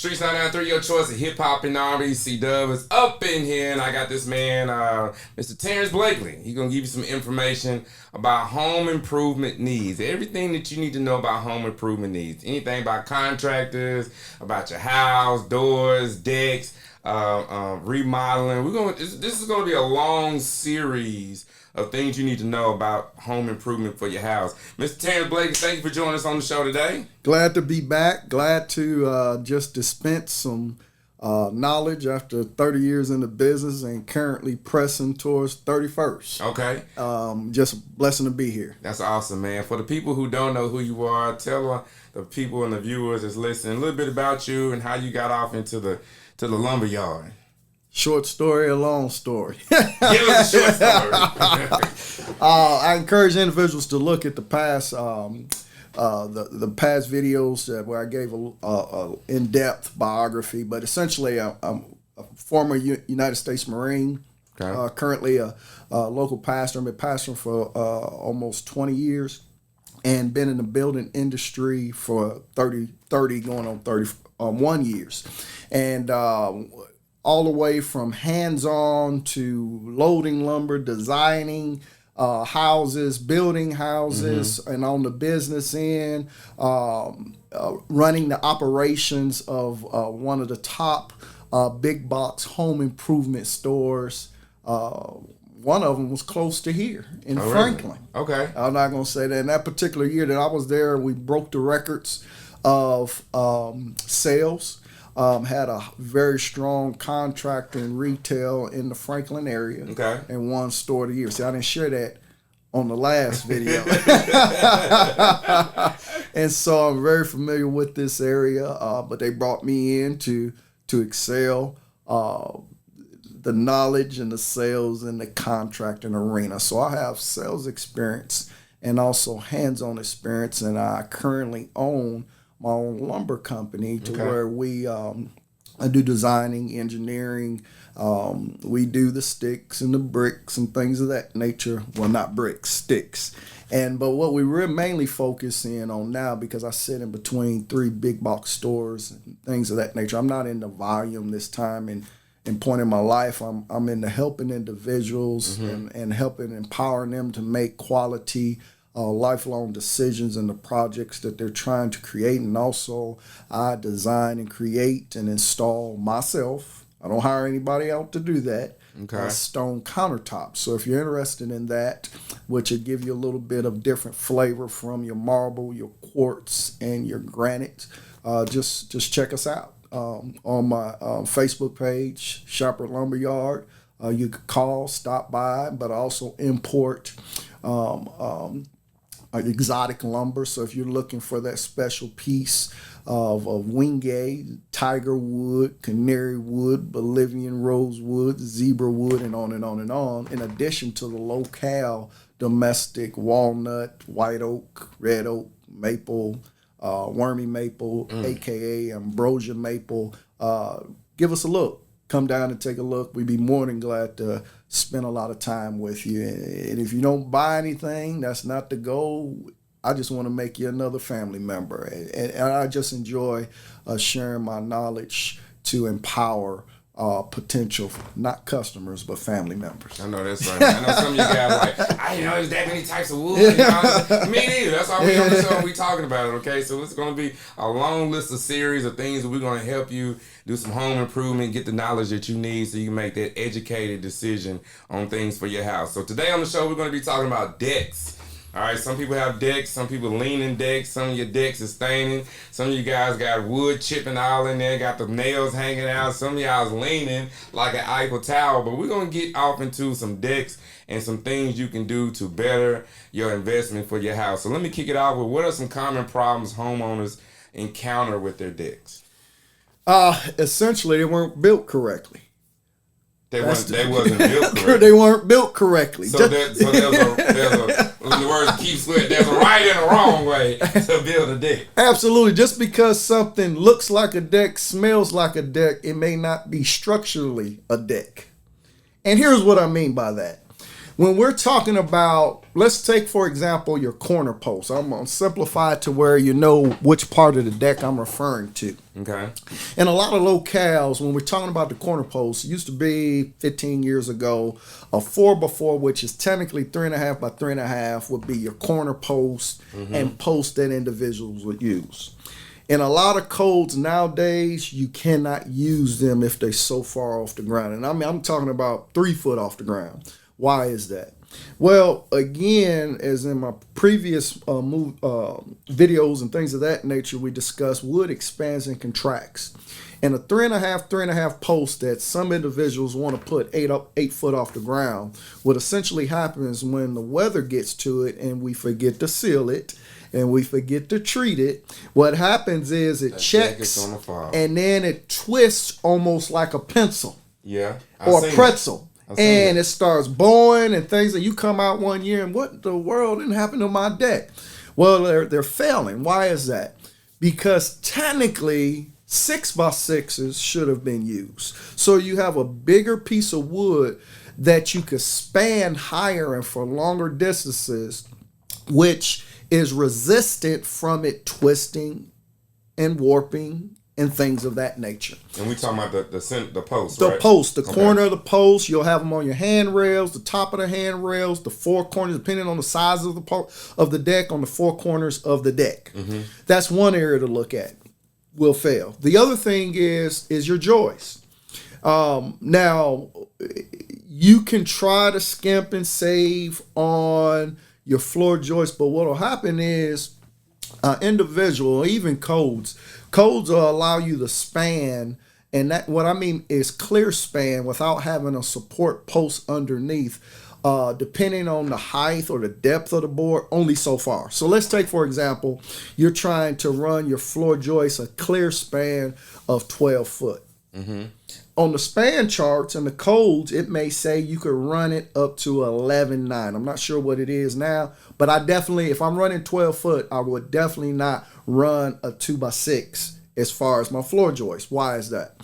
Streets 993, your choice of hip hop and R&B. C-Dub is up in here, and I got this man, Mr. Terrence Blakely. He's gonna give you some information about home improvement needs. Everything that you need to know about home improvement needs. Anything about contractors, about your house, doors, decks, remodeling. This is gonna be a long series of things you need to know about home improvement for your house. Mr. Terrence Blakely, thank you for joining us on the show today. Glad to be back. Glad to just dispense some knowledge after 30 years in the business and currently pressing towards 31st. Okay. Just a blessing to be here. That's awesome, man. For the people who don't know who you are, tell the people and the viewers that's listening a little bit about you and how you got off into the lumber yard. Short story, a long story. Give us a short story. I encourage individuals to look at the past, the past videos where I gave a in-depth biography. But essentially, I'm a former United States Marine. Okay. Currently a local pastor. I've been pastoring for almost 20 years, and been in the building industry for 30 going on 31 years, and all the way from hands-on to loading lumber, designing houses, building houses, and on the business end, running the operations of one of the top big box home improvement stores. One of them was close to here in Franklin. Really? Okay. I'm not going to say that. In that particular year that I was there, we broke the records of sales. Had a very strong contractor in retail in the Franklin area. Okay. And one store of the year. See, I didn't share that on the last video. And so I'm very familiar with this area, but they brought me in to excel the knowledge and the sales and the contracting arena. So I have sales experience and also hands-on experience, and I currently own my own lumber company to where we I do designing, engineering. We do the sticks and the bricks and things of that nature. Well, not bricks, sticks. But what we mainly focus in on now, because I sit in between 3 big box stores and things of that nature. I'm not in the volume this time in point in my life. I'm into helping individuals and helping empowering them to make quality lifelong decisions in the projects that they're trying to create. And also I design and create and install myself. I don't hire anybody out to do that. Okay. Stone countertops. So if you're interested in that, which will give you a little bit of different flavor from your marble, your quartz, and your granite, just check us out on my Facebook page, Shopper Lumberyard. You could call, stop by, but I also import exotic lumber. So if you're looking for that special piece of wingate, tiger wood, canary wood, Bolivian rosewood, zebra wood, and on and on and on, in addition to the locale domestic walnut, white oak, red oak, maple, wormy maple, aka ambrosia maple, give us a look. Come down and take a look. We'd be more than glad to spend a lot of time with you. And if you don't buy anything, that's not the goal. I just want to make you another family member. And I just enjoy sharing my knowledge to empower potential, not customers, but family members. I know that's right. I know some of you guys like, I didn't know there's that many types of wood. You know? Me neither. That's why we on the show. We talking about it. Okay, so it's going to be a long list of series of things that we're going to help you do some home improvement, get the knowledge that you need so you can make that educated decision on things for your house. So today on the show, we're going to be talking about decks. All right, some people have decks, some people leaning decks, some of your decks is staining, some of you guys got wood chipping all in there, got the nails hanging out, some of y'all is leaning like an Eiffel Tower, but we're going to get off into some decks and some things you can do to better your investment for your house. So let me kick it off with what are some common problems homeowners encounter with their decks? Essentially, they weren't built correctly. They wasn't built correctly. They weren't built correctly. So there's a in the words of Keith Sweat, there's a right and a wrong way to build a deck. Absolutely. Just because something looks like a deck, smells like a deck, it may not be structurally a deck. And here's what I mean by that. when we're talking about, let's take, for example, your corner post. I'm going to simplify it to where you know which part of the deck I'm referring to. Okay. And a lot of locales, when we're talking about the corner post, it used to be 15 years ago, a 4x4, which is technically 3.5 by 3.5, would be your corner post and post that individuals would use. In a lot of codes nowadays, you cannot use them if they're so far off the ground. And I mean, I'm talking about 3 foot off the ground. Why is that? Well, again, as in my previous videos and things of that nature, we discussed wood expands and contracts. And a 3.5 post that some individuals want to put 8 foot off the ground, what essentially happens when the weather gets to it and we forget to seal it, and we forget to treat it, what happens is it checks and then it twists almost like a pencil. Yeah. Or a pretzel. And it starts bowing and things, and you come out one year and what the world didn't happen to my deck? Well, they're failing. Why is that? Because technically 6x6s should have been used. So you have a bigger piece of wood that you could span higher and for longer distances, which is resistant from it twisting and warping and things of that nature. And we talking about the post, the right? Post, the corner of the post. You'll have them on your handrails, the top of the handrails, the 4 corners, depending on the size of the deck, on the 4 corners of the deck. That's one area to look at. Will fail. The other thing is your joist. Now, you can try to skimp and save on your floor joist, but what will happen is individual, even codes will allow you to span, and that what I mean is clear span without having a support post underneath, depending on the height or the depth of the board, only so far. So let's take, for example, you're trying to run your floor joist a clear span of 12 foot. On the span charts and the codes, it may say you could run it up to 11.9. I'm not sure what it is now, but I definitely, if I'm running 12 foot, I would definitely not run a 2x6 as far as my floor joist. Why is that?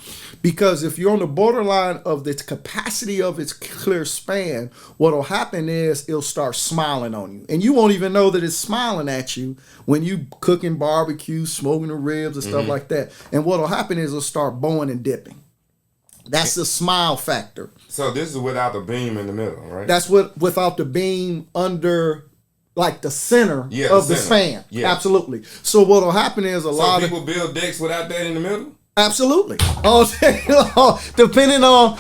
Because if you're on the borderline of the capacity of its clear span, what'll happen is it'll start smiling on you. And you won't even know that it's smiling at you when you cooking barbecue, smoking the ribs and stuff like that. And what'll happen is it'll start bowing and dipping. That's the smile factor. So this is without the beam in the middle, right? That's without the beam under, like the center of the span. Yeah. Absolutely. So what'll happen is a lot of people build decks without that in the middle. Absolutely. Depending on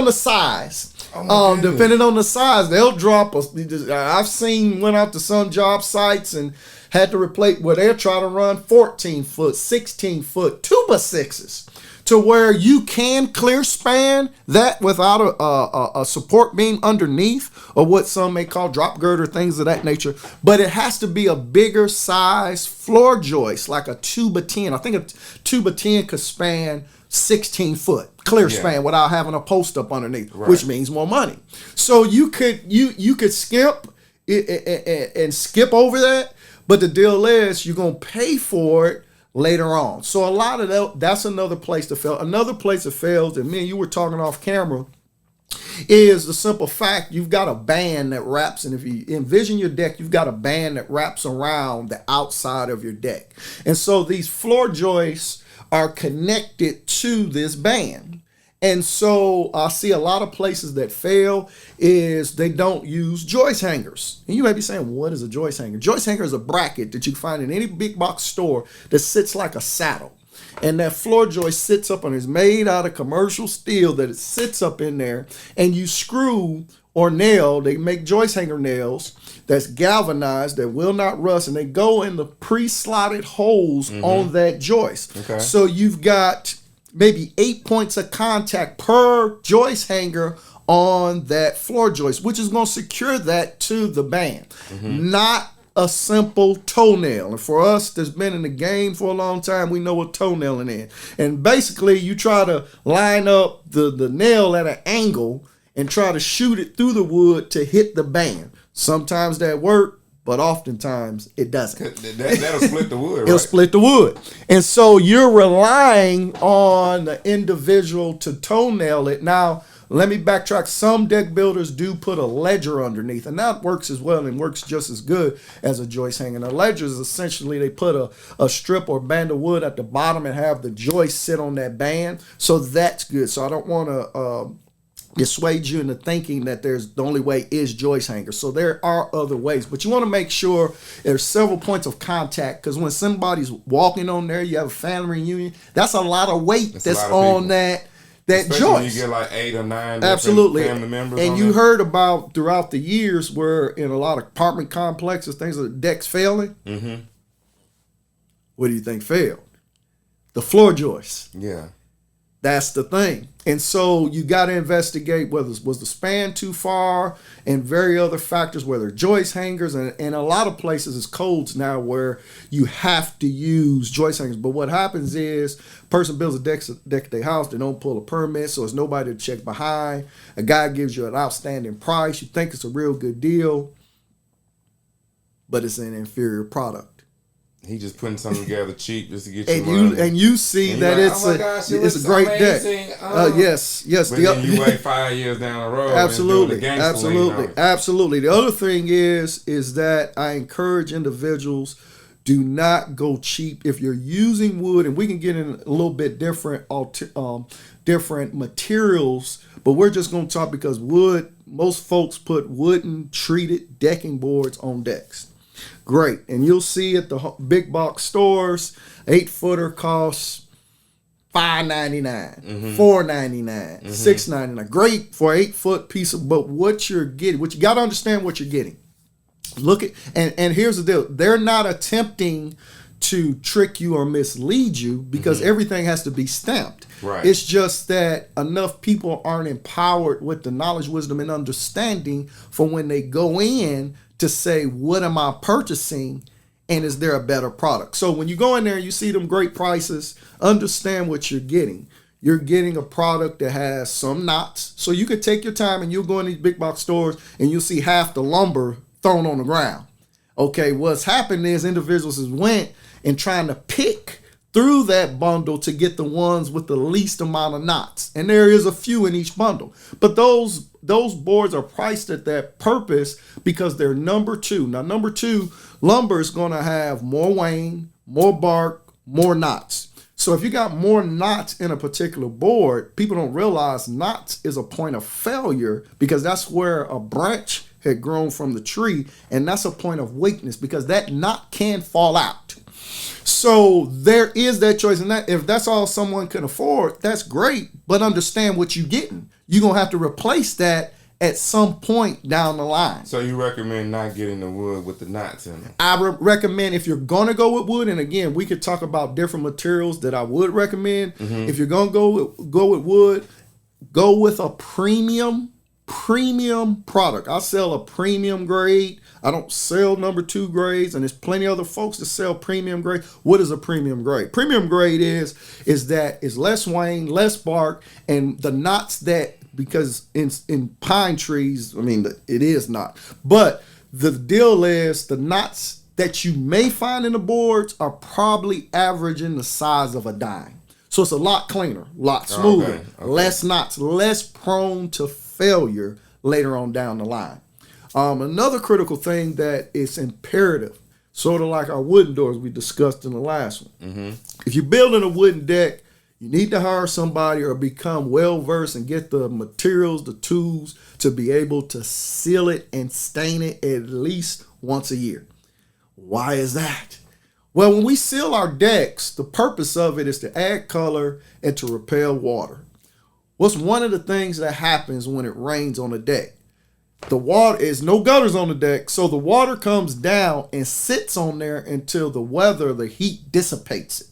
the size. Depending on the size, they'll drop. I've seen went out to some job sites and had to replace where they'll try to run 14 foot, 16 foot 2x6s. To where you can clear span that without a support beam underneath, or what some may call drop girder, things of that nature. But it has to be a bigger size floor joist, like a 2x10. I think a 2x10 could span 16 foot clear span without having a post up underneath, which means more money. So you could skip and skip over that, but the deal is you're gonna pay for it later on. So a lot of that's another place to fail. Another place that fails, and me and you were talking off camera, is the simple fact you've got a band that wraps, and if you envision your deck, you've got a band that wraps around the outside of your deck. And so these floor joists are connected to this band. And so I see a lot of places that fail is they don't use joist hangers. And you may be saying, what is a joist hanger? Joist hanger is a bracket that you find in any big box store that sits like a saddle. And that floor joist sits up and is made out of commercial steel that it sits up in there. And you screw or nail, they make joist hanger nails that's galvanized that will not rust. And they go in the pre-slotted holes on that joist. Okay. So you've got maybe 8 points of contact per joist hanger on that floor joist, which is going to secure that to the band. Not a simple toenail. And for us that's been in the game for a long time, we know what toenailing is. And basically you try to line up the nail at an angle and try to shoot it through the wood to hit the band. Sometimes that works, but oftentimes it doesn't. That'll split the wood, right? It'll split the wood. And so you're relying on the individual to toenail it. Now, let me backtrack. Some deck builders do put a ledger underneath, and that works as well and works just as good as a joist hanger. And a ledger is essentially they put a strip or band of wood at the bottom and have the joist sit on that band. So that's good. So I don't want to dissuade you into thinking that there's the only way is joist hanger. So there are other ways, but you want to make sure there's several points of contact, because when somebody's walking on there, you have a family reunion, that's a lot of weight that's on that Especially joist. when you get like 8 or 9 Absolutely. family members. And you heard about throughout the years where in a lot of apartment complexes, things like decks failing. Mm-hmm. What do you think failed? The floor joist. Yeah. That's the thing. And so you got to investigate whether was the span too far and various other factors, whether joist hangers, and a lot of places is codes now where you have to use joist hangers. But what happens is person builds a deck at their house, they don't pull a permit, so there's nobody to check behind. A guy gives you an outstanding price, you think it's a real good deal, but it's an inferior product. He just putting something together cheap just to get you And money. and you see that like, it's a great amazing. deck. Yes. But then you wait 5 years down the road. Absolutely. And Absolutely. The other thing is that I encourage individuals, do not go cheap. If you're using wood, and we can get in a little bit different materials, but we're just going to talk because wood, most folks put wooden treated decking boards on decks. Great. And you'll see at the big box stores, 8-footer costs $5.99, $4.99, $6.99. Great for 8-foot piece of, but what you're getting, what you got to understand what you're getting. Look at, and here's the deal. They're not attempting to trick you or mislead you, because everything has to be stamped. Right. It's just that enough people aren't empowered with the knowledge, wisdom, and understanding for when they go in to say, what am I purchasing, and is there a better product? So when you go in there and you see them great prices, understand what you're getting. You're getting a product that has some knots. So you could take your time and you'll go in these big box stores and you'll see half the lumber thrown on the ground. Okay, what's happened is individuals has went and trying to pick through that bundle to get the ones with the least amount of knots. And there is a few in each bundle. But those boards are priced at that purpose because they're number 2. Now, number 2, lumber is going to have more wane, more bark, more knots. So if you got more knots in a particular board, people don't realize knots is a point of failure, because that's where a branch had grown from the tree, and that's a point of weakness because that knot can fall out. So there is that choice, and that if that's all someone can afford, that's great, but understand what you're getting. You're going to have to replace that at some point down the line. So you recommend not getting the wood with the knots in it? I recommend, if you're going to go with wood, and again, we could talk about different materials that I would recommend. If you're going to go with wood, go with a premium product. I sell a premium grade. I don't sell number 2 grades, and there's plenty of other folks that sell premium grade. What is a premium grade? Premium grade is that it's less wane, less bark, and the knots that, because in pine trees, I mean, it is not. But the deal is the knots that you may find in the boards are probably averaging the size of a dime. So it's a lot cleaner, a lot smoother, less knots, less prone to failure later on down the line. Another critical thing that is imperative, sort of like our wooden doors we discussed in the last one. If you're building a wooden deck, you need to hire somebody or become well-versed and get the materials, the tools to be able to seal it and stain it at least once a year. Why is that? Well, when we seal our decks, the purpose of it is to add color and to repel water. What's one of the things that happens when it rains on a deck? The water is no gutters on the deck, so the water comes down and sits on there until the heat dissipates it.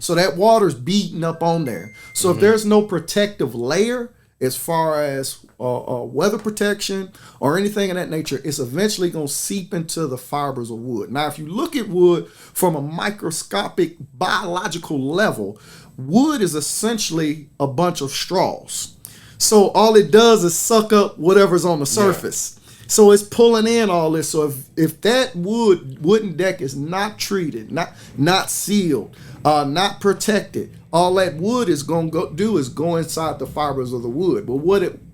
So that water's beating up on there. So if there's no protective layer as far as weather protection or anything of that nature, it's eventually going to seep into the fibers of wood. Now, if you look at wood from a microscopic biological level, wood is essentially a bunch of straws. So all it does is suck up whatever's on the surface. So it's pulling in all this. So if that wooden deck is not treated, not sealed, not protected, all that wood is going to do is go inside the fibers of the wood. But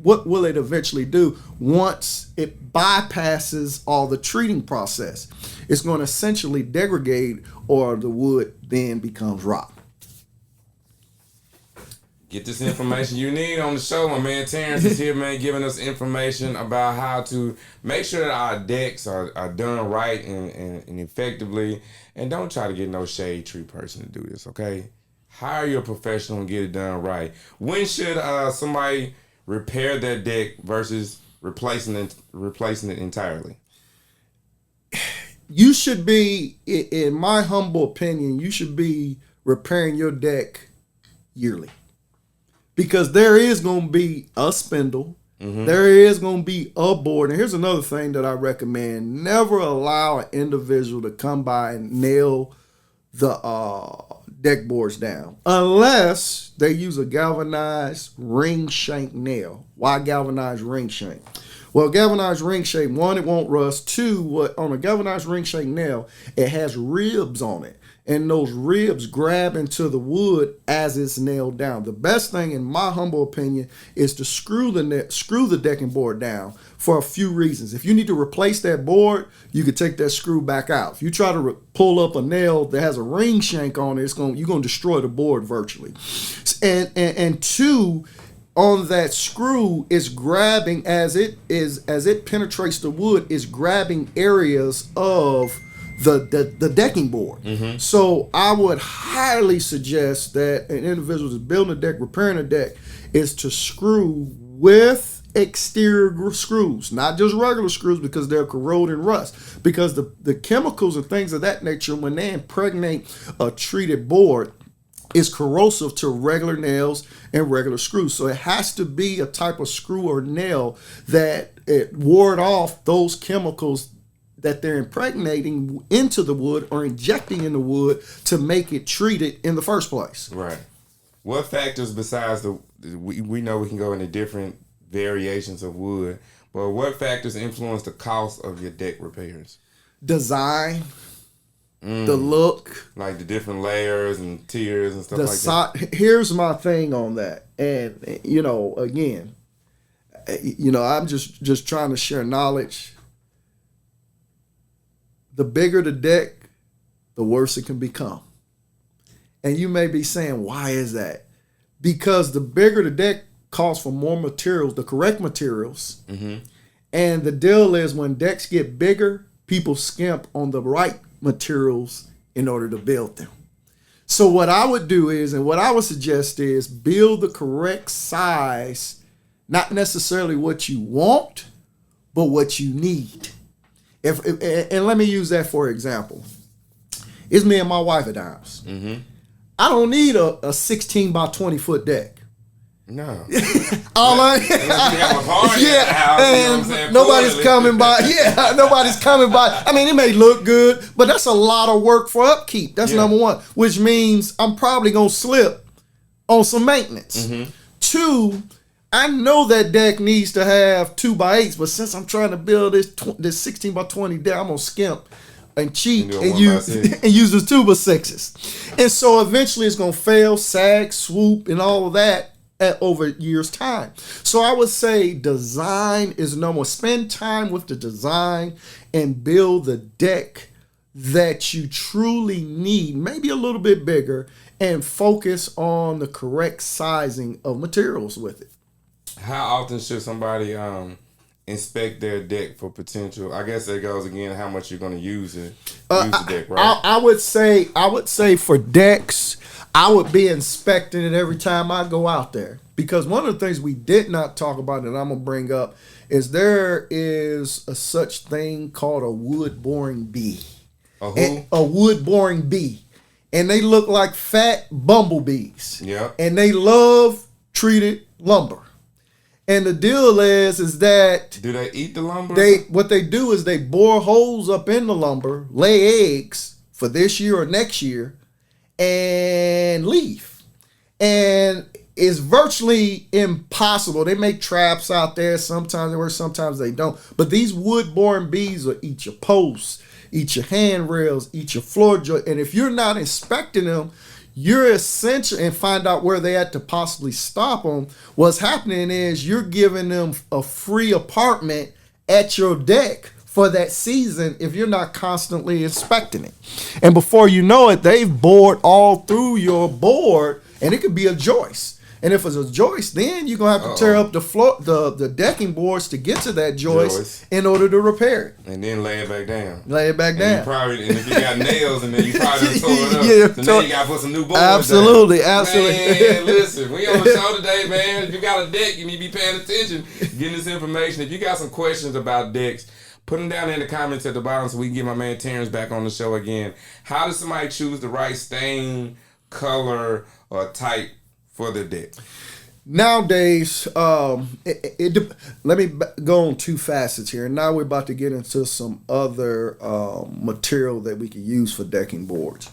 what will it eventually do once it bypasses all the treating process? It's going to essentially degrade, or the wood then becomes rock. Get this information you need on the show. My man Terrence is here, man, giving us information about how to make sure that our decks are done right and effectively. And don't try to get no shade tree person to do this, okay? Hire your professional and get it done right. When should somebody repair their deck versus replacing it entirely? You should be, in my humble opinion, you should be repairing your deck yearly. Because there is going to be a spindle. Mm-hmm. There is going to be a board. And here's another thing that I recommend. Never allow an individual to come by and nail the deck boards down. Unless they use a galvanized ring shank nail. Why galvanized ring shank? Well, galvanized ring shank, one, it won't rust. Two, on a galvanized ring shank nail, it has ribs on it. And those ribs grab into the wood as it's nailed down. The best thing, in my humble opinion, is to screw the decking board down for a few reasons. If you need to replace that board, you could take that screw back out. If you try to pull up a nail that has a ring shank on it, you're going to destroy the board virtually. And two, on that screw is grabbing as it penetrates the wood, is grabbing areas of the decking board. Mm-hmm. So I would highly suggest that an individual that's building a deck, repairing a deck, is to screw with exterior screws, not just regular screws, because they'll corrode and rust. Because the chemicals and things of that nature, when they impregnate a treated board, is corrosive to regular nails and regular screws. So it has to be a type of screw or nail that it ward off those chemicals that they're impregnating into the wood or injecting in the wood to make it treated in the first place. Right. What factors besides we know we can go into different variations of wood, but what factors influence the cost of your deck repairs? Design, the look. Like the different layers and tiers and stuff like that. Here's my thing on that. And, again, I'm just trying to share knowledge. The bigger the deck, the worse it can become. And you may be saying, why is that? Because the bigger the deck calls for more materials, the correct materials. Mm-hmm. And the deal is, when decks get bigger, people skimp on the right materials in order to build them. So what I would do is, and what I would suggest is, build the correct size, not necessarily what you want, but what you need. And let me use that for example. It's me and my wife at the house. Mm-hmm. I don't need a 16 by 20 foot deck. No. Nobody's coming by. Yeah, nobody's coming by. I mean, it may look good, but that's a lot of work for upkeep. That's number one, which means I'm probably going to slip on some maintenance. Mm-hmm. Two, I know that deck needs to have 2x8s, but since I'm trying to build this 16 by 20 deck, I'm gonna skimp and cheat and use the 2x6s. And so eventually it's gonna fail, sag, swoop, and all of that over years' time. So I would say design is number one. Spend time with the design and build the deck that you truly need, maybe a little bit bigger, and focus on the correct sizing of materials with it. How often should somebody inspect their deck for potential? I guess that goes again how much you're going to use the deck, right? I would say for decks, I would be inspecting it every time I go out there, because one of the things we did not talk about that I'm gonna bring up is there is a such thing called a wood boring bee. A wood boring bee, and they look like fat bumblebees. Yeah, and they love treated lumber. And the deal is that, do they eat the lumber? What they do is they bore holes up in the lumber, lay eggs for this year or next year, and leave. And it's virtually impossible. They make traps out there. Sometimes they work, sometimes they don't. But these wood-borne bees will eat your posts, eat your handrails, eat your floor joist. And if you're not inspecting them, you're essential and find out where they at to possibly stop them. What's happening is you're giving them a free apartment at your deck for that season if you're not constantly inspecting it. And before you know it, they've bored all through your board, and it could be a joist. And if it's a joist, then you're gonna have to tear up the floor, the decking boards to get to that joist in order to repair it. And then lay it back down. Lay it back down. And if you got nails in there, you probably done tore it up. So now you gotta put some new boards Absolutely. Man, listen, we on the show today, man. If you got a deck, you need to be paying attention, getting this information. If you got some questions about decks, put them down in the comments at the bottom so we can get my man Terrence back on the show again. How does somebody choose the right stain, color, or type for the deck? Nowadays, let me go on two facets here. Now we're about to get into some other material that we can use for decking boards.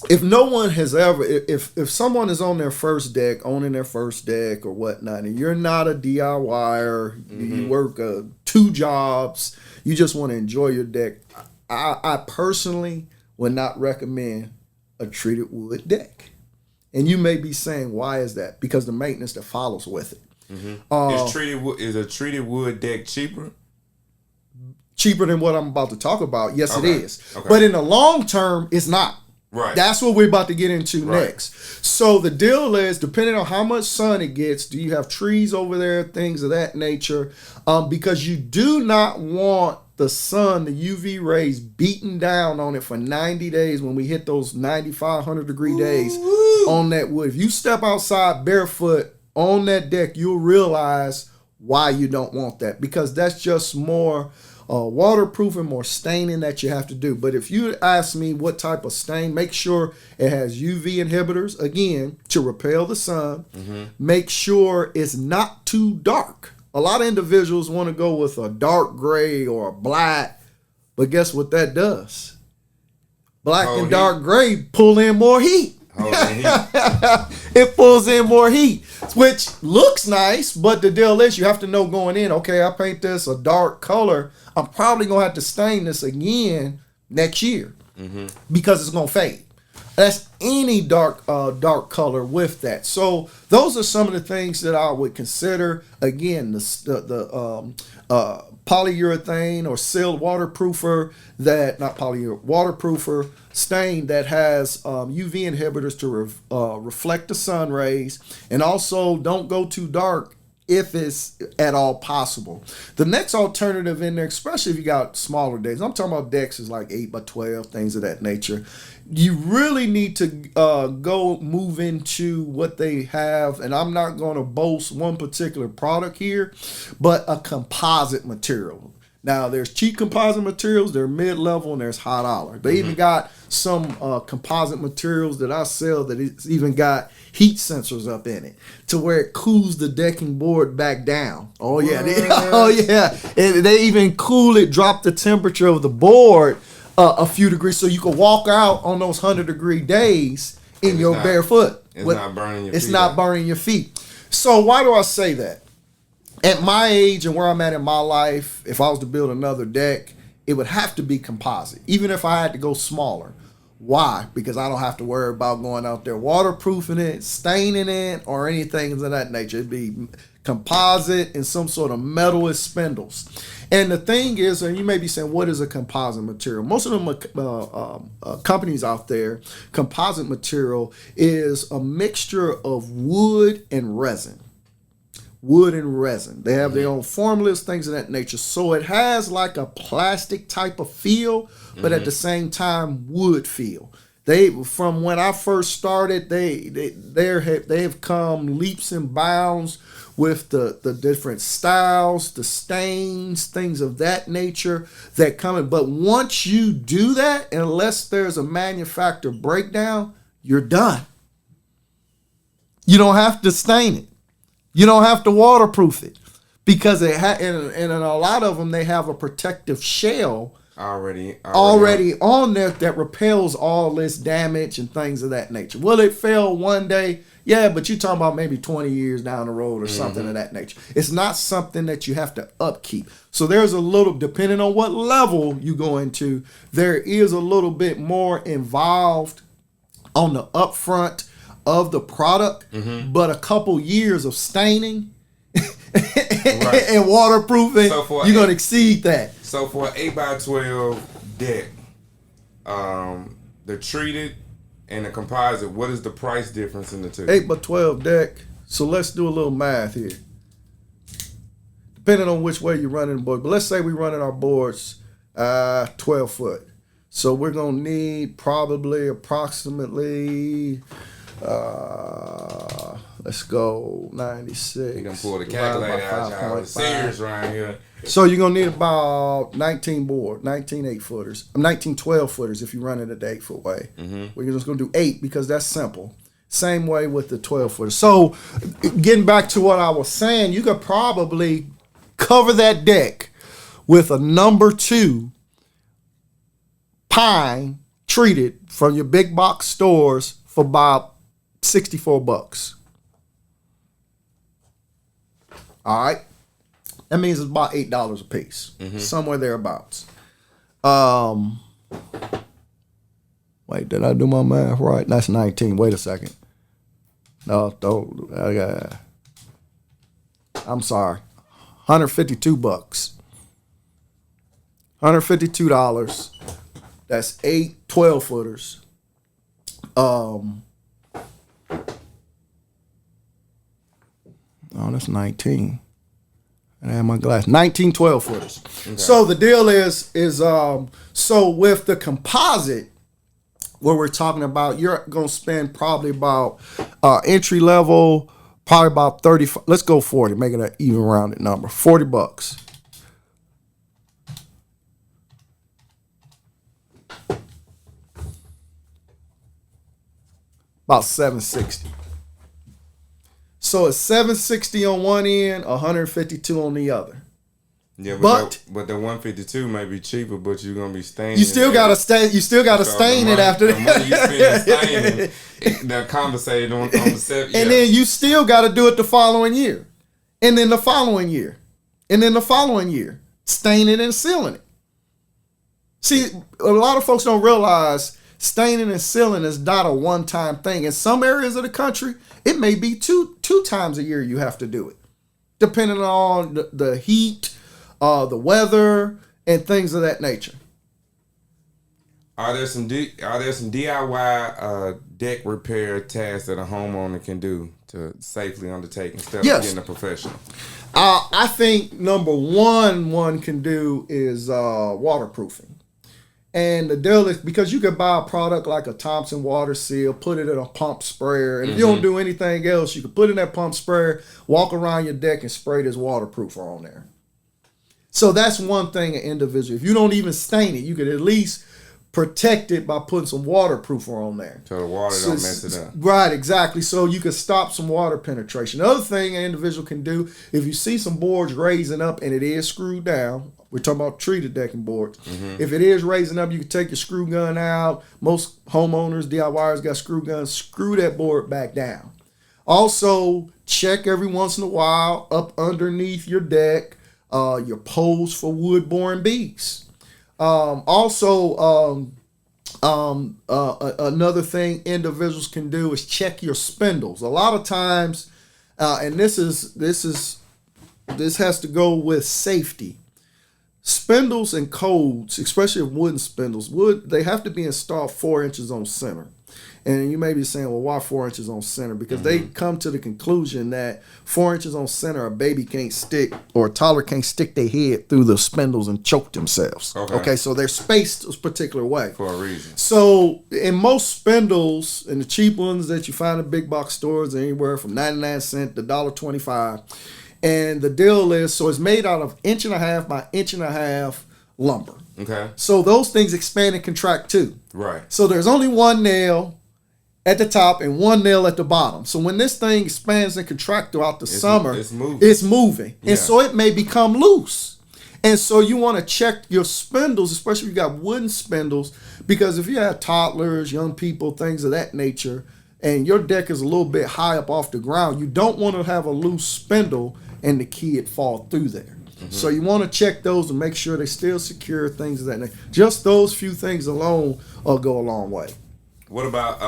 If no one has ever, if someone is on their first deck, owning their first deck or whatnot, and you're not a DIYer, you work 2 jobs, you just want to enjoy your deck, I personally would not recommend a treated wood deck. And you may be saying, why is that? Because the maintenance that follows with it. Is a treated wood deck cheaper? Cheaper than what I'm about to talk about? Yes, it is. Okay. But in the long term, it's not. Right. That's what we're about to get into next. So the deal is, depending on how much sun it gets, do you have trees over there, things of that nature? Because you do not want the sun, the UV rays beating down on it for 90 days when we hit those 95, 100-degree days on that wood. If you step outside barefoot on that deck, you'll realize why you don't want that, because that's just more waterproofing, more staining that you have to do. But if you ask me what type of stain, make sure it has UV inhibitors, again, to repel the sun. Make sure it's not too dark. A lot of individuals want to go with a dark gray or a black, but guess what that does? Black and dark gray pull in more heat. It pulls in more heat, which looks nice, but the deal is you have to know going in, okay, I paint this a dark color, I'm probably going to have to stain this again next year because it's going to fade. That's any dark color with that. So those are some of the things that I would consider. Again, the polyurethane or sealed waterproofer waterproofer stain that has UV inhibitors to reflect the sun rays, and also don't go too dark if it's at all possible. The next alternative in there, especially if you got smaller decks, I'm talking about decks is like 8 by 12, things of that nature. You really need to go move into what they have, and I'm not going to boast one particular product here, but a composite material. Now, there's cheap composite materials, they're mid-level, and there's high dollar. They even got some composite materials that I sell that it's even got heat sensors up in it to where it cools the decking board back down. Oh, yeah. And they even cool it, drop the temperature of the board a few degrees so you can walk out on those 100-degree days in your barefoot. It's not burning your feet. It's not burning your feet. So why do I say that? At my age and where I'm at in my life, if I was to build another deck, it would have to be composite, even if I had to go smaller. Why? Because I don't have to worry about going out there waterproofing it, staining it, or anything of that nature. It'd be composite and some sort of metal with spindles. And the thing is, and you may be saying, what is a composite material? Most of them companies out there, composite material is a mixture of wood and resin. Wood and resin. They have their own formulas, things of that nature. So it has like a plastic type of feel, but at the same time, wood feel. They, from when I first started, they have come leaps and bounds with the different styles, the stains, things of that nature that come in. But once you do that, unless there's a manufacturer breakdown, you're done. You don't have to stain it. You don't have to waterproof it because and in a lot of them they have a protective shell already on there that repels all this damage and things of that nature. Will it fail one day? Yeah, but you're talking about maybe 20 years down the road or something of that nature. It's not something that you have to upkeep. So there's a little, depending on what level you go into, there is a little bit more involved on the upfront of the product, but a couple years of staining and waterproofing, you're going to exceed that. So for an 8x12 deck, the treated and the composite, what is the price difference in the two? 8x12 deck. So let's do a little math here. Depending on which way you're running the board. But let's say we're running our boards 12 foot. So we're going to need probably approximately, let's go 96. You're going to pull the calculator out, y'all. Serious around here. So you're going to need about 19 8-footers. 19 12-footers if you run it at the 8-foot way. We're just going to do 8 because that's simple. Same way with the 12-footers. So getting back to what I was saying, you could probably cover that deck with a number 2 pine treated from your big box stores for about $64. All right. That means it's about $8 a piece, somewhere thereabouts. Wait, did I do my math right? That's 19. Wait a second. No, don't. I'm sorry. $152. $152. That's 8 12-footers. Oh, that's 19. And I have my glass. 19 12-footers. Okay. So the deal is so with the composite, what we're talking about, you're going to spend probably about entry level, probably about 30. Let's go 40, make it an even rounded number. $40. About $760. So it's $760 on one end, $152 on the other. Yeah, but the 152 may be cheaper, but you're gonna be staining. You still gotta stain. You still gotta stain it after that. The money you spend staining, they're compensated on the set. And then you still gotta do it the following year, and then the following year, and then the following year, staining and sealing it. See, a lot of folks don't realize staining and sealing is not a one-time thing. In some areas of the country, it may be two times a year you have to do it, depending on the heat, the weather, and things of that nature. Are there some DIY deck repair tasks that a homeowner can do to safely undertake instead of getting a professional? I think number one can do is waterproofing. And the deal is, because you could buy a product like a Thompson water seal, put it in a pump sprayer, and if you don't do anything else, you can put in that pump sprayer, walk around your deck, and spray this waterproofer on there. So that's one thing an individual. If you don't even stain it, you could at least protect it by putting some waterproofer on there. So the water don't mess it up. Right, exactly. So you can stop some water penetration. The other thing an individual can do, if you see some boards raising up and it is screwed down, we're talking about treated decking boards. If it is raising up, you can take your screw gun out. Most homeowners, DIYers got screw guns. Screw that board back down. Also, check every once in a while up underneath your deck, your poles for wood-boring beaks. Another thing individuals can do is check your spindles. A lot of times, and this has to go with safety. Spindles and codes, especially wooden spindles, they have to be installed 4 inches on center. And you may be saying, well, why 4 inches on center? Because they come to the conclusion that 4 inches on center, a baby can't stick, or a toddler can't stick their head through the spindles and choke themselves. Okay, so they're spaced a particular way. For a reason. So in most spindles, and the cheap ones that you find in big box stores, anywhere from 99 cents to $1.25. And the deal is, so it's made out of 1.5 by 1.5 lumber. Okay. So those things expand and contract too. Right. So there's only one nail at the top and one nail at the bottom. So when this thing expands and contracts throughout the summer, it's moving. Yeah. And so it may become loose. And so you want to check your spindles, especially if you got wooden spindles, because if you have toddlers, young people, things of that nature, and your deck is a little bit high up off the ground, you don't want to have a loose spindle and the kid fall through there. So you want to check those and make sure they still secure, things of that nature. Just those few things alone will go a long way. What about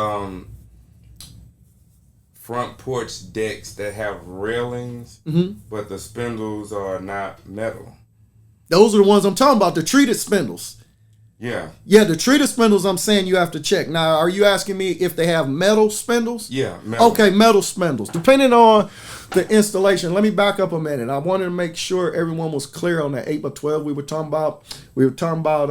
front porch decks that have railings, but the spindles are not metal? Those are the ones I'm talking about, the treated spindles. Yeah. Yeah, the treated spindles I'm saying you have to check. Now, are you asking me if they have metal spindles? Yeah, metal. Okay, metal spindles. Depending on the installation, let me back up a minute. I wanted to make sure everyone was clear on that 8x12 we were talking about. We were talking about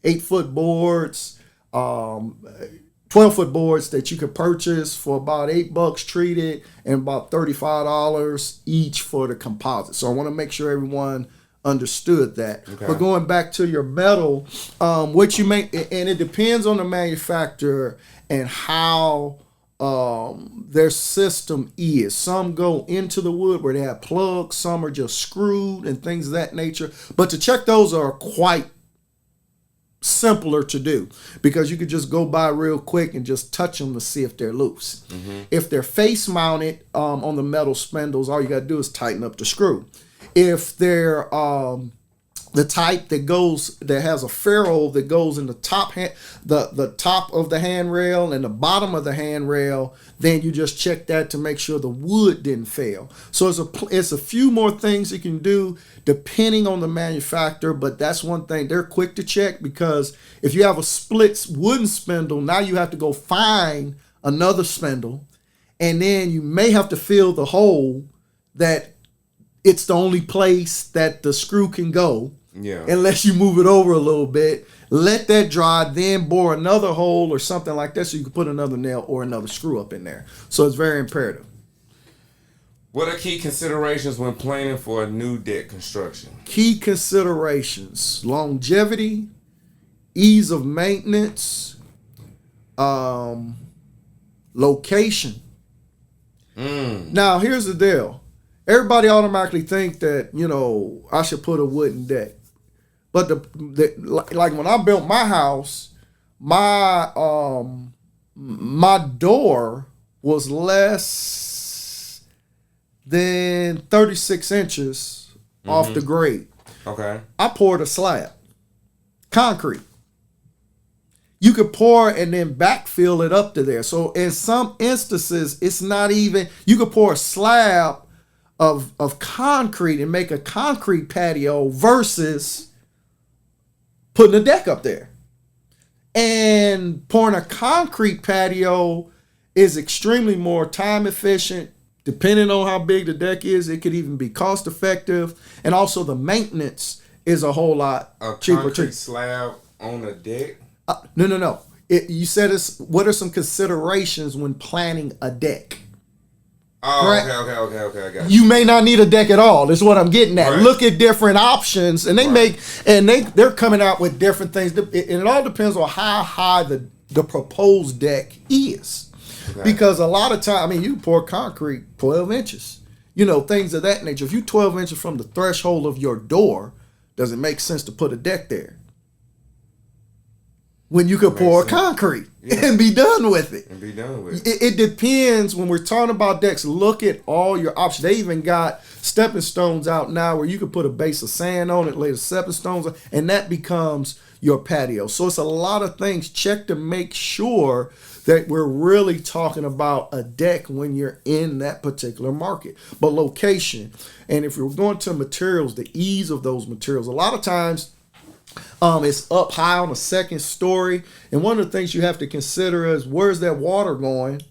8-foot boards, 12-foot boards that you could purchase for about $8 treated and about $35 each for the composite. So I want to make sure everyone understood that. Okay. But going back to your metal, what you make, and it depends on the manufacturer and how their system is. Some go into the wood where they have plugs, some are just screwed and things of that nature. But to check those are quite simpler to do because you could just go by real quick and just touch them to see if they're loose. If they're face mounted on the metal spindles, all you got to do is tighten up the screw. If they're the type that has a ferrule that goes in the top the top of the handrail and the bottom of the handrail, then you just check that to make sure the wood didn't fail. So it's a few more things you can do depending on the manufacturer, but that's one thing they're quick to check because if you have a split wooden spindle, now you have to go find another spindle, and then you may have to fill the hole that it's the only place that the screw can go. Yeah. Unless you move it over a little bit, let that dry, then bore another hole or something like that so you can put another nail or another screw up in there. So it's very imperative. What are key considerations when planning for a new deck construction? Key considerations: longevity, ease of maintenance, location. Now, here's the deal. Everybody automatically think that, I should put a wooden deck. But like when I built my house, my door was less than 36 inches off the grade. Okay. I poured a slab. Concrete. You could pour and then backfill it up to there. So in some instances, it's not even, you could pour a slab of concrete and make a concrete patio versus putting a deck up there. And pouring a concrete patio is extremely more time efficient. Depending on how big the deck is, it could even be cost effective. And also the maintenance is a whole lot cheaper. A concrete slab on a deck? No. You said what are some considerations when planning a deck? Oh, right? Okay. I got you. You may not need a deck at all. That's what I'm getting at. Right. Look at different options, and they're coming out with different things. And it all depends on how high the proposed deck is, because a lot of time, you pour concrete 12 inches, things of that nature. If you 12 inches from the threshold of your door, does it make sense to put a deck there? When you could pour concrete and be done with it. It depends. When we're talking about decks, look at all your options. They even got stepping stones out now where you could put a base of sand on it, lay the stepping stones on, and that becomes your patio. So it's a lot of things. Check to make sure that we're really talking about a deck when you're in that particular market. But location, and if you're going to materials, the ease of those materials. A lot of times, it's up high on the second story. And one of the things you have to consider is where's that water going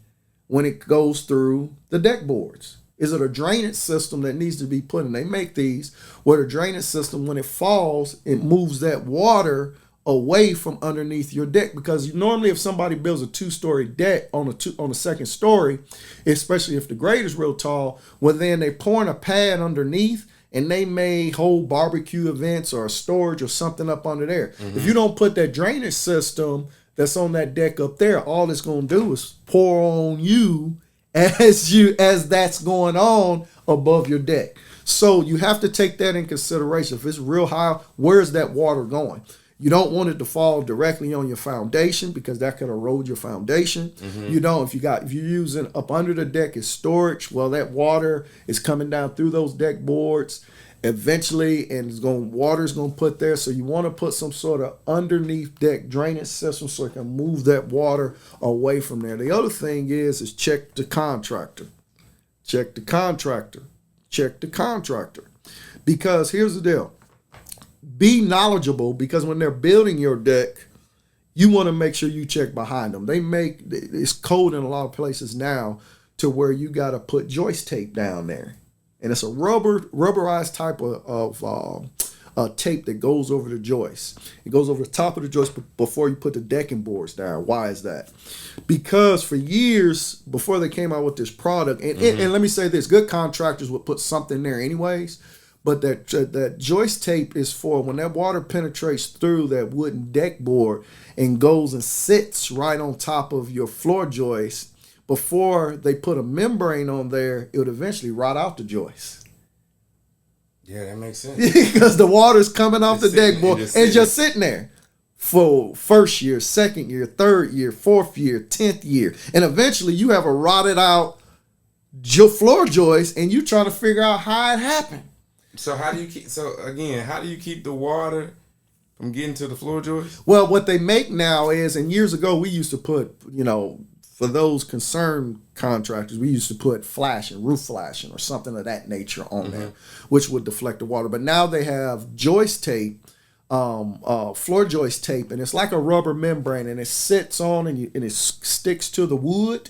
when it goes through the deck boards? Is it a drainage system that needs to be put in? They make these where the drainage system, when it falls, it moves that water away from underneath your deck. Because normally if somebody builds a 2-story deck on a second story, especially if the grade is real tall, well then they pour in a pad underneath, and they may hold barbecue events or a storage or something up under there. If you don't put that drainage system that's on that deck up there, all it's going to do is pour on you as that's going on above your deck. So you have to take that in consideration. If it's real high, where's that water going? You don't want it to fall directly on your foundation because that could erode your foundation. You don't. If you're using up under the deck as storage, well, that water is coming down through those deck boards eventually, and water's going to put there. So you want to put some sort of underneath deck drainage system so it can move that water away from there. The other thing is check the contractor. Check the contractor. Check the contractor. Because here's the deal. Be knowledgeable, because when they're building your deck, you want to make sure you check behind them. It's code in a lot of places now to where you got to put joist tape down there. And it's a rubberized type of tape that goes over the joist. It goes over the top of the joist before you put the decking boards down. Why is that? Because for years, before they came out with this product, and let me say this, good contractors would put something there anyways, but that joist tape is for when that water penetrates through that wooden deck board and goes and sits right on top of your floor joist. Before they put a membrane on there, it would eventually rot out the joist. Yeah, that makes sense. Because the water's coming off the deck board and just sitting sitting there for first year, second year, third year, fourth year, 10th year. And eventually you have a rotted out floor joist and you trying to figure out how it happened. So how do you keep the water from getting to the floor joist? Well, what they make now is, and years ago we used to put, for those concerned contractors, we used to put roof flashing or something of that nature on there, which would deflect the water. But now they have joist tape, floor joist tape, and it's like a rubber membrane, and it sits on and it sticks to the wood.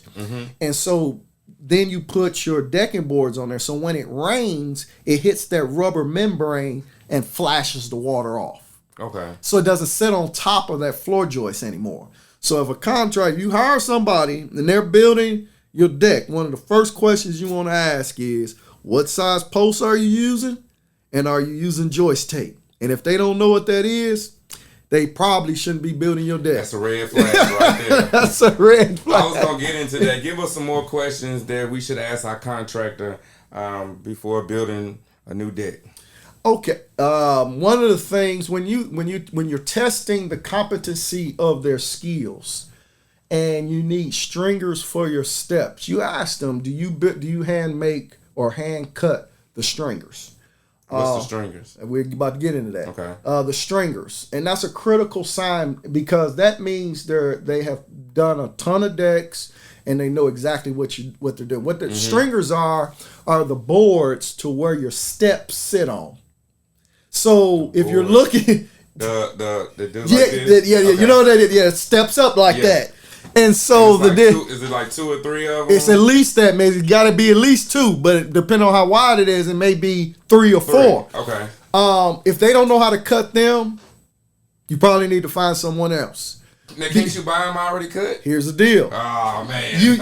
And so then you put your decking boards on there. So when it rains, it hits that rubber membrane and flashes the water off. Okay. So it doesn't sit on top of that floor joist anymore. So if a contractor, you hire somebody and they're building your deck, one of the first questions you want to ask is, what size posts are you using? And are you using joist tape? And if they don't know what that is, they probably shouldn't be building your deck. That's a red flag right there. That's a red flag. I was going to get into that. Give us some more questions that we should ask our contractor before building a new deck. Okay. One of the things when you're testing the competency of their skills, and you need stringers for your steps, you ask them, do you hand make or hand cut the stringers? What's the stringers? We're about to get into that. Okay. The stringers, and that's a critical sign because that means they have done a ton of decks and they know exactly what they're doing. What the stringers are the boards to where your steps sit on. So if you're looking, the dude like this? Yeah, okay. You know that it steps up like that. And so is it like 2 or 3 of them? It's at least that. Maybe it's got to be at least 2, but depending on how wide it is, it may be 3 or 4. Okay. If they don't know how to cut them, you probably need to find someone else. Now, can't you buy them already cut? Here's the deal. Oh man. You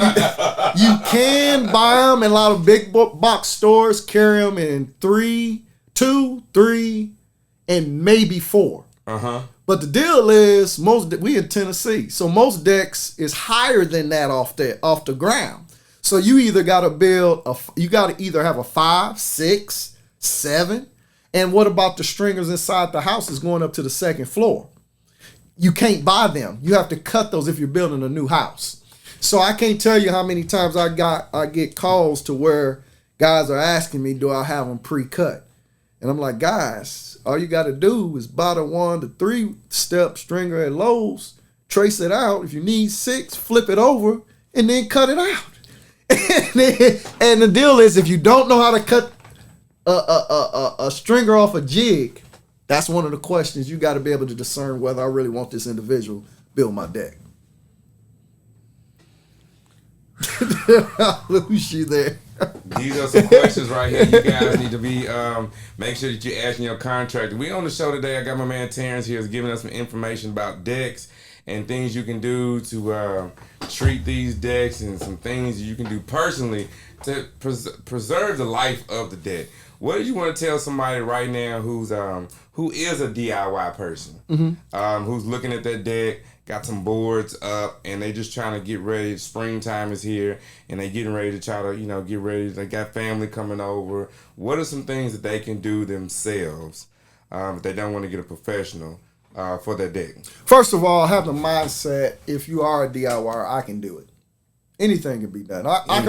can buy them in a lot of big box stores. Carry them in 2, 3, and maybe 4. But the deal is, we in Tennessee, so most decks is higher than that off the ground. So you either got to either have a 5, 6, 7, and what about the stringers inside the house is going up to the second floor? You can't buy them. You have to cut those if you're building a new house. So I can't tell you how many times I get calls to where guys are asking me, do I have them pre-cut? And I'm like, guys, all you got to do is buy the 1 to 3 step stringer at Lowe's, trace it out. If you need 6, flip it over, and then cut it out. And the deal is, if you don't know how to cut a stringer off a jig, that's one of the questions you got to be able to discern whether I really want this individual build my deck. I lose you there. These are some questions right here. You guys need to be make sure that you're asking your contractor. We on the show today. I got my man Terrence here is giving us some information about decks and things you can do to treat these decks and some things you can do personally to preserve the life of the deck. What do you want to tell somebody right now who is a DIY person, who's looking at that deck, got some boards up, and they just trying to get ready. Springtime is here, and they getting ready to try to, get ready. They got family coming over. What are some things that they can do themselves if they don't want to get a professional for their deck? First of all, have the mindset, if you are a DIYer, I can do it. Anything can be done. I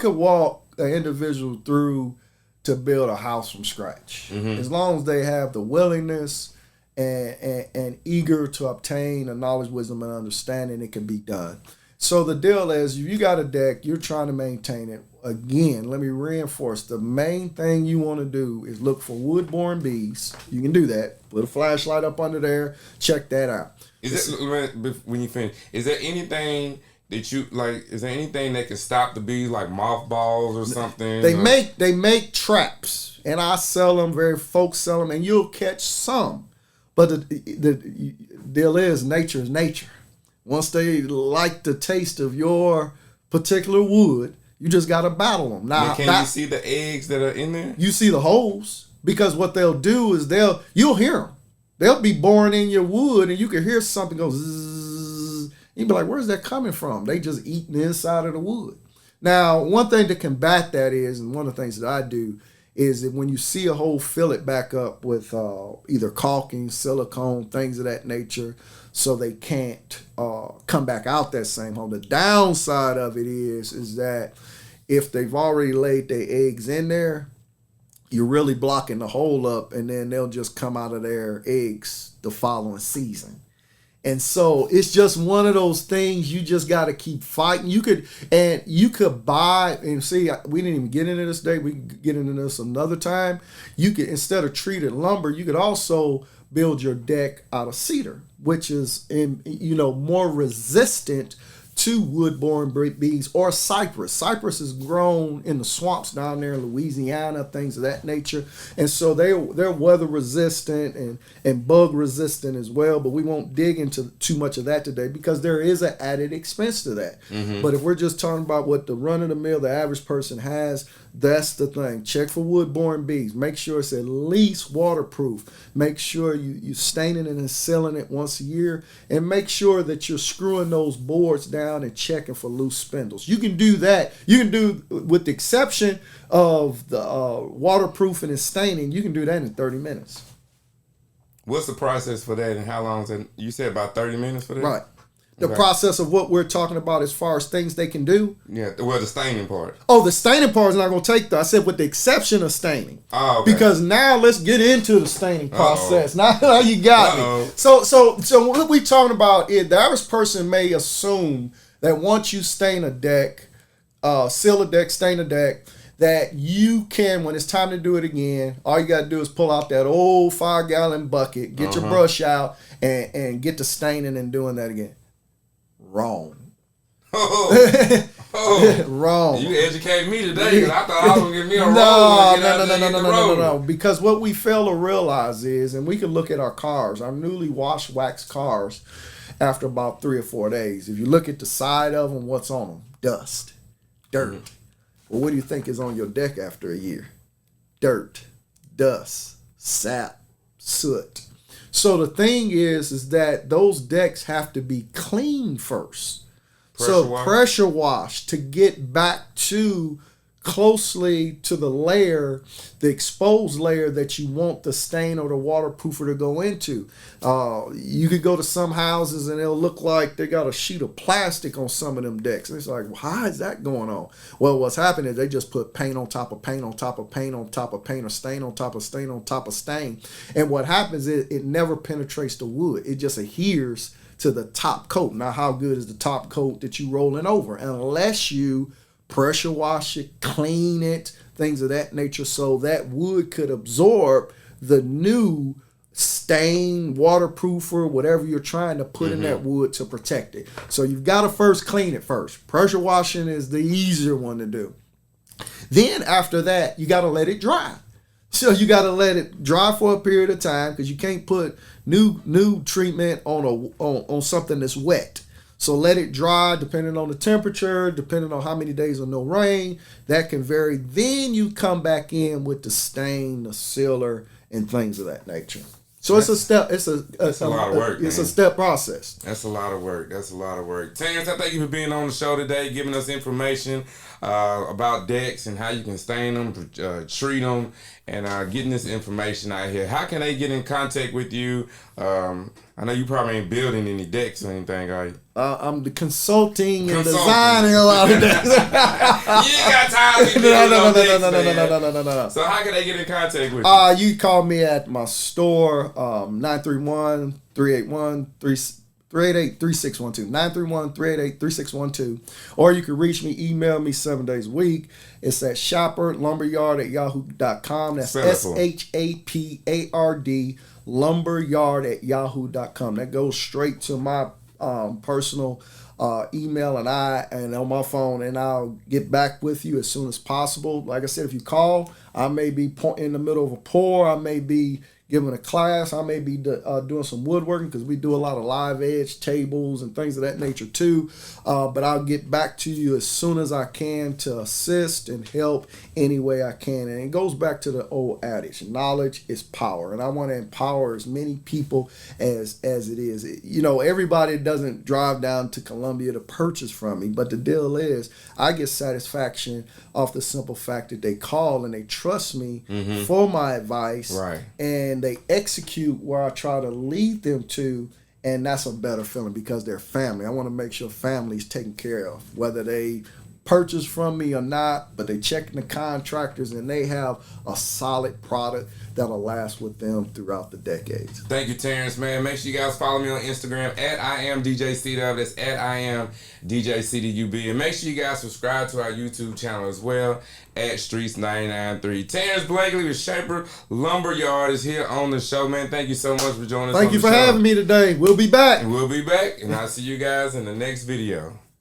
could walk an individual through to build a house from scratch. As long as they have the willingness and eager to obtain the knowledge, wisdom, and understanding, it can be done. So the deal is, if you got a deck, you're trying to maintain it. Again, let me reinforce, the main thing you want to do is look for wood-borne bees. You can do that. Put a flashlight up under there. Check that out. When you finish, is there anything that you like? Is there anything that can stop the bees, like mothballs or something? They make traps, and I sell them. Folks sell them, and you'll catch some. But the deal is, nature is nature. Once they like the taste of your particular wood, you just got to battle them. Now, can you see the eggs that are in there? You see the holes, because what they'll do is you'll hear them. They'll be born in your wood, and you can hear something go zzz. You'll be like, where's that coming from? They just eating the inside of the wood. Now, one thing to combat that is, and one of the things that I do, is that when you see a hole, fill it back up with either caulking, silicone, things of that nature, so they can't come back out that same hole. The downside of it is that if they've already laid their eggs in there, you're really blocking the hole up, and then they'll just come out of their eggs the following season. And so it's just one of those things you just got to keep fighting. You could buy, and see, we didn't even get into this today. We can get into this another time. You could, instead of treated lumber, you could also build your deck out of cedar, which is more resistant to wood-borne bees, or cypress. Cypress is grown in the swamps down there in Louisiana, things of that nature. And so they're weather resistant and bug resistant as well, but we won't dig into too much of that today because there is an added expense to that. But if we're just talking about what the run-of-the-mill, the average person has, that's the thing. Check for wood-borne bees. Make sure it's at least waterproof. Make sure you staining it and sealing it once a year, and make sure that you're screwing those boards down and checking for loose spindles. You can do that. You can do, with the exception of the waterproofing and staining, you can do that in 30 minutes. What's the process for that, and how long is it? You said about 30 minutes for that? Right. The process of what we're talking about as far as things they can do. Yeah, well, the staining part. Oh, the staining part is not going to take that. I said with the exception of staining. Oh, okay. Because now let's get into the staining process. Now you got me. So what we talking about is the average person may assume that once you stain a deck, seal a deck, stain a deck, that you can, when it's time to do it again, all you got to do is pull out that old 5-gallon bucket, get your brush out, and get to staining and doing that again. Wrong. Wrong. You educated me today, because I thought I was going to get me a roll. No. Because what we fail to realize is, and we can look at our cars, our newly washed wax cars, after about 3 or 4 days. If you look at the side of them, what's on them? Dust. Dirt. Well, what do you think is on your deck after a year? Dirt. Dust. Sap. Soot. So the thing is that those decks have to be cleaned first. Pressure wash to get back to closely to the layer, the exposed layer that you want the stain or the waterproofer to go into. You could go to some houses and it'll look like they got a sheet of plastic on some of them decks. And it's like, well, how is that going on? Well, what's happening is they just put paint on top of paint on top of paint on top of paint, or stain on top of stain on top of stain. And what happens is it never penetrates the wood. It just adheres to the top coat. Now, how good is the top coat that you rolling over? Unless you pressure wash it, clean it, things of that nature, so that wood could absorb the new stain, waterproofer, whatever you're trying to put in that wood to protect it. So you've got to first clean it first. Pressure washing is the easier one to do. Then after that, you got to let it dry. So you got to let it dry for a period of time, because you can't put new treatment on something that's wet. So let it dry, depending on the temperature, depending on how many days of no rain. That can vary. Then you come back in with the stain, the sealer, and things of that nature. So it's a step. It's a lot of work. It's a step process. That's a lot of work. Terrence, I thank you for being on the show today, giving us information about decks and how you can stain them, treat them, and getting this information out here. How can they get in contact with you? I know you probably ain't building any decks or anything, are you? I'm the consulting and designing a lot of things. You ain't got time to be No. So how can they get in contact with you? You call me at my store, 931-381-3612. 931-388-3612. Or you can reach me, email me 7 days a week. It's at shopperlumberyard@yahoo.com. That's SHAPARD lumberyard@yahoo.com. That goes straight to my personal email and on my phone, and I'll get back with you as soon as possible. Like I said, if you call, I may be in the middle of a pour, I may be giving a class, I may be doing some woodworking, because we do a lot of live edge tables and things of that nature too. But I'll get back to you as soon as I can to assist and help any way I can. And it goes back to the old adage, knowledge is power, and I want to empower as many people as it is. You know, everybody doesn't drive down to Columbia to purchase from me, but the deal is I get satisfaction off the simple fact that they call and they trust me for my advice, right? And they execute where I try to lead them to, and that's a better feeling because they're family. I want to make sure family's taken care of, whether they purchase from me or not, but they checking the contractors and they have a solid product that'll last with them throughout the decades. Thank you, Terrence, man. Make sure you guys follow me on Instagram at IamDJCDub. That's at IamDJCDUB. And make sure you guys subscribe to our YouTube channel as well at Streets993. Terrence Blakely with Shaper Lumberyard is here on the show, man. Thank you so much for joining us. Thank you for having me today. We'll be back. And we'll be back, and I'll see you guys in the next video.